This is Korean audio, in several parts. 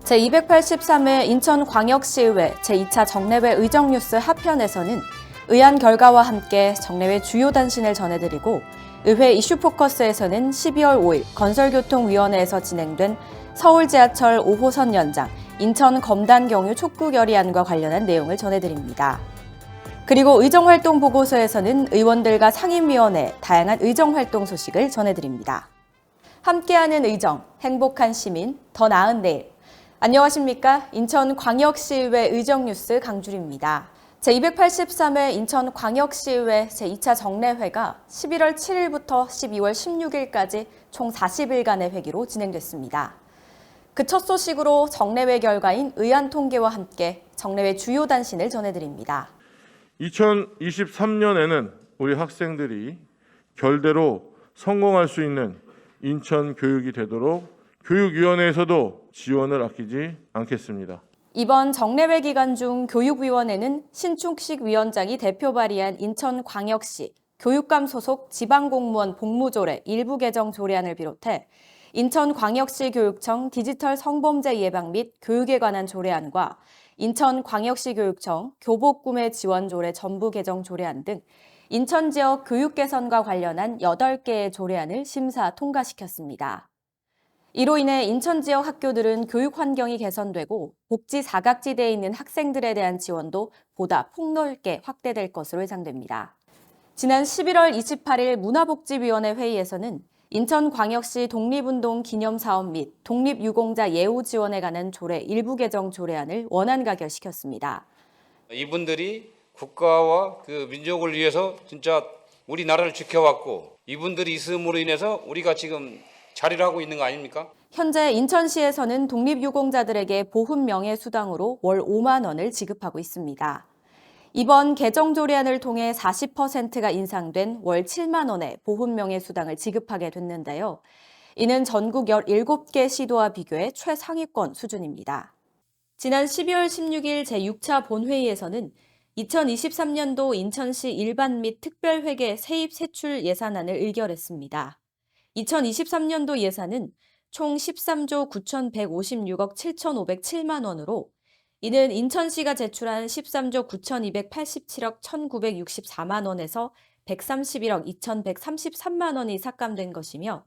제283회 인천광역시의회 제2차 정례회 의정뉴스 하편에서는 의안 결과와 함께 정례회 주요 단신을 전해드리고 의회 이슈 포커스에서는 12월 5일 건설교통위원회에서 진행된 서울 지하철 5호선 연장, 인천 검단 경유 촉구 결의안과 관련한 내용을 전해드립니다. 그리고 의정활동 보고서에서는 의원들과 상임위원회 다양한 의정활동 소식을 전해드립니다. 함께하는 의정, 행복한 시민, 더 나은 내일. 안녕하십니까? 인천광역시의회 의정뉴스 강주리입니다. 제283회 인천광역시의회 제2차 정례회가 11월 7일부터 12월 16일까지 총 40일간의 회기로 진행됐습니다. 그 첫 소식으로 정례회 결과인 의안 통계와 함께 정례회 주요 단신을 전해드립니다. 2023년에는 우리 학생들이 결대로 성공할 수 있는 인천 교육이 되도록 교육위원회에서도 지원을 아끼지 않겠습니다. 이번 정례회 기간 중 교육위원회는 신충식 위원장이 대표 발의한 인천광역시 교육감 소속 지방공무원 복무조례 일부 개정 조례안을 비롯해 인천광역시 교육청 디지털 성범죄 예방 및 교육에 관한 조례안과 인천광역시 교육청 교복구매 지원 조례 전부 개정 조례안 등 인천 지역 교육 개선과 관련한 8개의 조례안을 심사 통과시켰습니다. 이로 인해 인천 지역 학교들은 교육 환경이 개선되고 복지 사각지대에 있는 학생들에 대한 지원도 보다 폭넓게 확대될 것으로 예상됩니다. 지난 11월 28일 문화복지위원회 회의에서는 인천광역시 독립운동 기념사업 및 독립유공자 예우 지원에 관한 조례 일부 개정 조례안을 원안 가결시켰습니다. 이분들이 국가와 그 민족을 위해서 진짜 우리나라를 지켜왔고 이분들이 있음으로 인해서 우리가 지금 자리를 하고 있는 거 아닙니까? 현재 인천시에서는 독립유공자들에게 보훈 명예수당으로 월 5만 원을 지급하고 있습니다. 이번 개정 조례안을 통해 40%가 인상된 월 7만 원의 보훈 명예수당을 지급하게 됐는데요. 이는 전국 17개 시도와 비교해 최상위권 수준입니다. 지난 12월 16일 제6차 본회의에서는 2023년도 인천시 일반 및 특별회계 세입 세출 예산안을 의결했습니다. 2023년도 예산은 총 13조 9,156억 7,507만 원으로 이는 인천시가 제출한 13조 9,287억 1,964만 원에서 131억 2,133만 원이 삭감된 것이며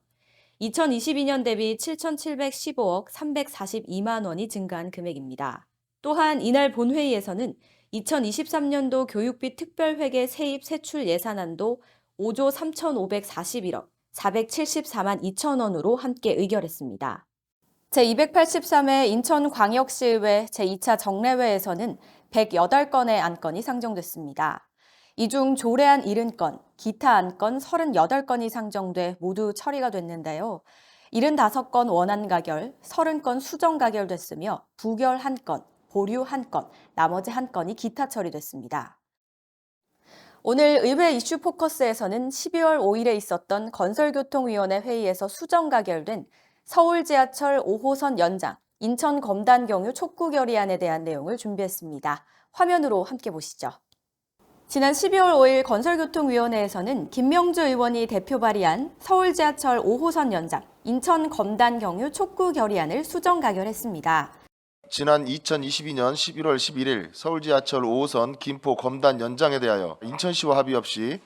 2022년 대비 7,715억 342만 원이 증가한 금액입니다. 또한 이날 본회의에서는 2023년도 교육비 특별회계 세입 세출 예산안도 5조 3,541억 474만 2천 원으로 함께 의결했습니다. 제283회 인천광역시의회 제2차 정례회에서는 108건의 안건이 상정됐습니다. 이 중 조례안 70건, 기타 안건 38건이 상정돼 모두 처리가 됐는데요. 75건 원안 가결, 30건 수정 가결됐으며 부결 1건, 보류 1건, 나머지 1건이 기타 처리됐습니다. 오늘 의회 이슈 포커스에서는 12월 5일에 있었던 건설교통위원회 회의에서 수정 가결된 서울 지하철 5호선 연장, 인천 검단 경유 촉구 결의안에 대한 내용을 준비했습니다. 화면으로 함께 보시죠. 지난 12월 5일 건설교통위원회에서는 김명주 의원이 대표 발의한 서울 지하철 5호선 연장, 인천 검단 경유 촉구 결의안을 수정 가결했습니다. 지난 2022년 11월 11일 서울 지하철 5호선 김포 검단 연장에 대하여 인천시와 합의 없이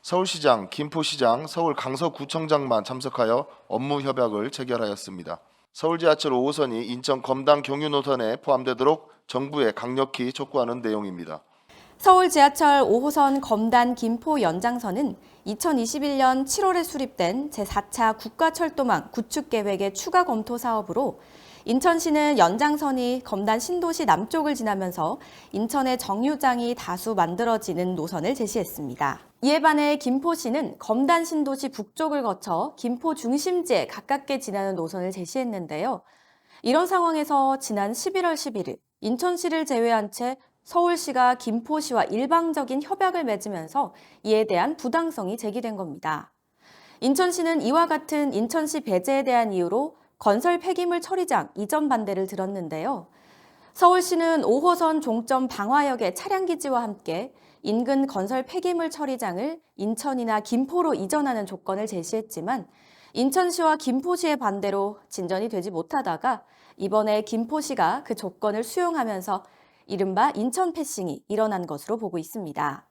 서울시장, 김포시장, 서울 강서구청장만 참석하여 업무 협약을 체결하였습니다. 서울 지하철 5호선이 인천 검단 경유 노선에 포함되도록 정부에 강력히 촉구하는 내용입니다. 서울 지하철 5호선 검단 김포 연장선은 2021년 7월에 수립된 제4차 국가철도망 구축 계획의 추가 검토 사업으로 인천시는 연장선이 검단 신도시 남쪽을 지나면서 인천의 정류장이 다수 만들어지는 노선을 제시했습니다. 이에 반해 김포시는 검단 신도시 북쪽을 거쳐 김포 중심지에 가깝게 지나는 노선을 제시했는데요. 이런 상황에서 지난 11월 11일 인천시를 제외한 채 서울시가 김포시와 일방적인 협약을 맺으면서 이에 대한 부당성이 제기된 겁니다. 인천시는 이와 같은 인천시 배제에 대한 이유로 건설 폐기물 처리장 이전 반대를 들었는데요. 서울시는 5호선 종점 방화역의 차량기지와 함께 인근 건설 폐기물 처리장을 인천이나 김포로 이전하는 조건을 제시했지만 인천시와 김포시의 반대로 진전이 되지 못하다가 이번에 김포시가 그 조건을 수용하면서 이른바 인천 패싱이 일어난 것으로 보고 있습니다.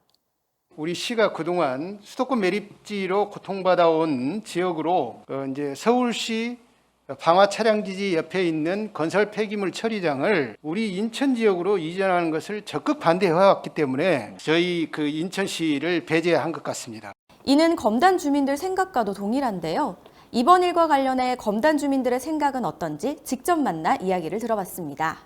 우리 시가 그동안 수도권 매립지로 고통받아온 지역으로 이제 서울시 방화 차량지지 옆에 있는 건설 폐기물 처리장을 우리 인천 지역으로 이전하는 것을 적극 반대해왔기 때문에 저희 그 인천시를 배제한 것 같습니다. 이는 검단 주민들 생각과도 동일한데요. 이번 일과 관련해 검단 주민들의 생각은 어떤지 직접 만나 이야기를 들어봤습니다.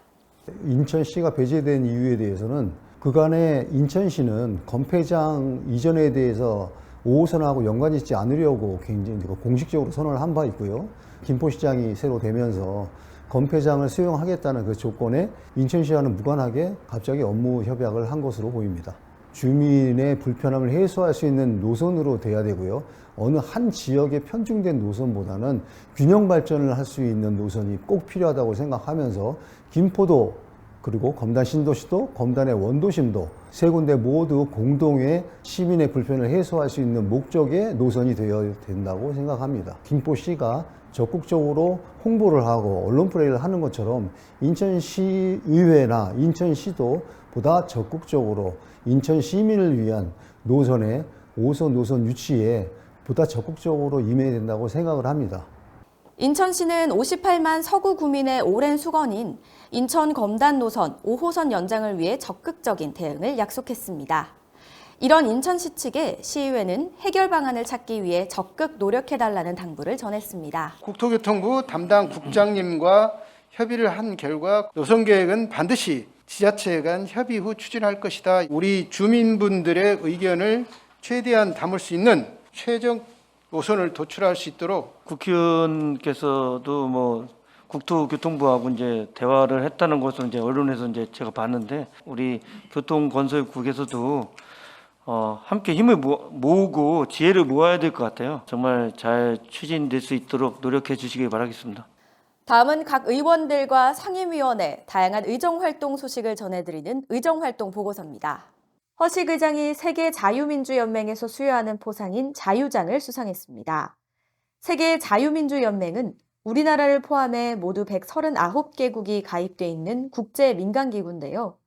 인천시가 배제된 이유에 대해서는 그간에 인천시는 건폐장 이전에 대해서 5호선하고 연관이 있지 않으려고 굉장히 공식적으로 선언을 한 바 있고요. 김포시장이 새로 되면서 건폐장을 수용하겠다는 그 조건에 인천시와는 무관하게 갑자기 업무 협약을 한 것으로 보입니다. 주민의 불편함을 해소할 수 있는 노선으로 돼야 되고요. 어느 한 지역에 편중된 노선보다는 균형 발전을 할 수 있는 노선이 꼭 필요하다고 생각하면서 김포도 그리고 검단 신도시도 검단의 원도심도 세 군데 모두 공동의 시민의 불편을 해소할 수 있는 목적의 노선이 되어야 된다고 생각합니다. 김포시가 적극적으로 홍보를 하고 언론 플레이를 하는 것처럼 인천시의회나 인천시도 보다 적극적으로 인천 시민을 위한 노선의 5호선 노선 유치에 보다 적극적으로 임해야 된다고 생각을 합니다. 인천시는 58만 서구 구민의 오랜 수건인 인천 검단 노선 5호선 연장을 위해 적극적인 대응을 약속했습니다. 이런 인천시 측에 시의회는 해결 방안을 찾기 위해 적극 노력해달라는 당부를 전했습니다. 국토교통부 담당 국장님과 협의를 한 결과 노선 계획은 반드시 지자체 간 협의 후 추진할 것이다. 우리 주민분들의 의견을 최대한 담을 수 있는 최종 노선을 도출할 수 있도록 국회의원께서도 뭐 국토교통부하고 이제 대화를 했다는 것을 이제 언론에서 이제 제가 봤는데 우리 교통건설국에서도 함께 힘을 모으고 지혜를 모아야 될 것 같아요. 정말 잘 추진될 수 있도록 노력해 주시길 바라겠습니다. 다음은 각 의원들과 상임위원회 다양한 의정활동 소식을 전해드리는 의정활동 보고서입니다. 허식 의장이 세계 자유민주연맹에서 수여하는 포상인 자유장을 수상했습니다. 세계 자유민주연맹은 우리나라를 포함해 모두 139개국이 가입돼 있는 국제 민간기구인데요.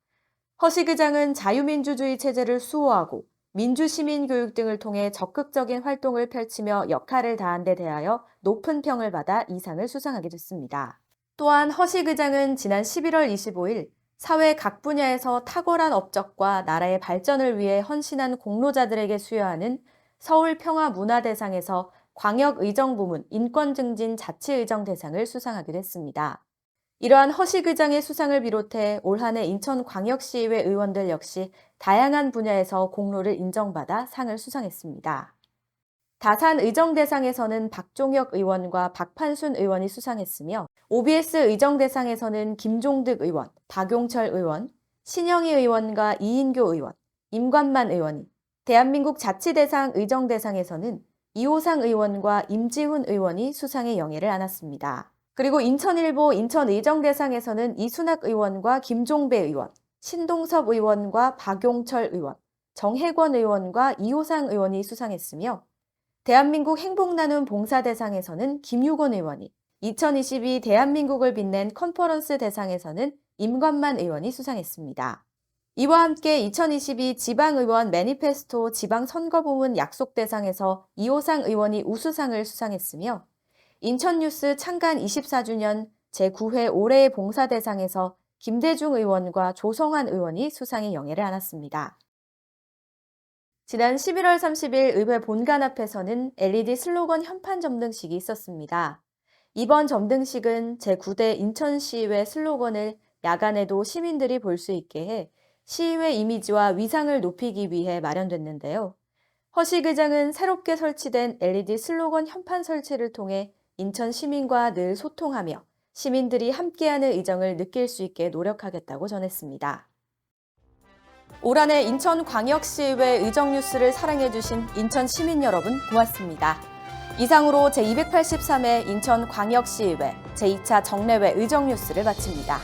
허식 의장은 자유민주주의 체제를 수호하고 민주시민 교육 등을 통해 적극적인 활동을 펼치며 역할을 다한 데 대하여 높은 평을 받아 이 상을 수상하게 됐습니다. 또한 허식 의장은 지난 11월 25일 사회 각 분야에서 탁월한 업적과 나라의 발전을 위해 헌신한 공로자들에게 수여하는 서울평화문화대상에서 광역의정부문 인권증진 자치의정대상을 수상하기도 했습니다. 이러한 허식 의장의 수상을 비롯해 올 한 해 인천광역시의회 의원들 역시 다양한 분야에서 공로를 인정받아 상을 수상했습니다. 다산 의정대상에서는 박종혁 의원과 박판순 의원이 수상했으며 OBS 의정대상에서는 김종득 의원, 박용철 의원, 신영희 의원과 이인교 의원, 임관만 의원이, 대한민국 자치대상 의정대상에서는 이호상 의원과 임지훈 의원이 수상의 영예를 안았습니다. 그리고 인천일보 인천의정대상에서는 이순학 의원과 김종배 의원, 신동섭 의원과 박용철 의원, 정혜권 의원과 이호상 의원이 수상했으며 대한민국 행복나눔 봉사대상에서는 김유곤 의원이, 2022 대한민국을 빛낸 컨퍼런스 대상에서는 임관만 의원이 수상했습니다. 이와 함께 2022 지방의원 매니페스토 지방선거부문 약속대상에서 이호상 의원이 우수상을 수상했으며 인천뉴스 창간 24주년 제9회 올해의 봉사대상에서 김대중 의원과 조성환 의원이 수상의 영예를 안았습니다. 지난 11월 30일 의회 본관 앞에서는 LED 슬로건 현판 점등식이 있었습니다. 이번 점등식은 제9대 인천시의회 슬로건을 야간에도 시민들이 볼 수 있게 해 시의회 이미지와 위상을 높이기 위해 마련됐는데요. 허식 의장은 새롭게 설치된 LED 슬로건 현판 설치를 통해 인천 시민과 늘 소통하며 시민들이 함께하는 의정을 느낄 수 있게 노력하겠다고 전했습니다. 올 한 해 인천광역시의회 의정뉴스를 사랑해주신 인천 시민 여러분 고맙습니다. 이상으로 제283회 인천광역시의회 제2차 정례회 의정뉴스를 마칩니다.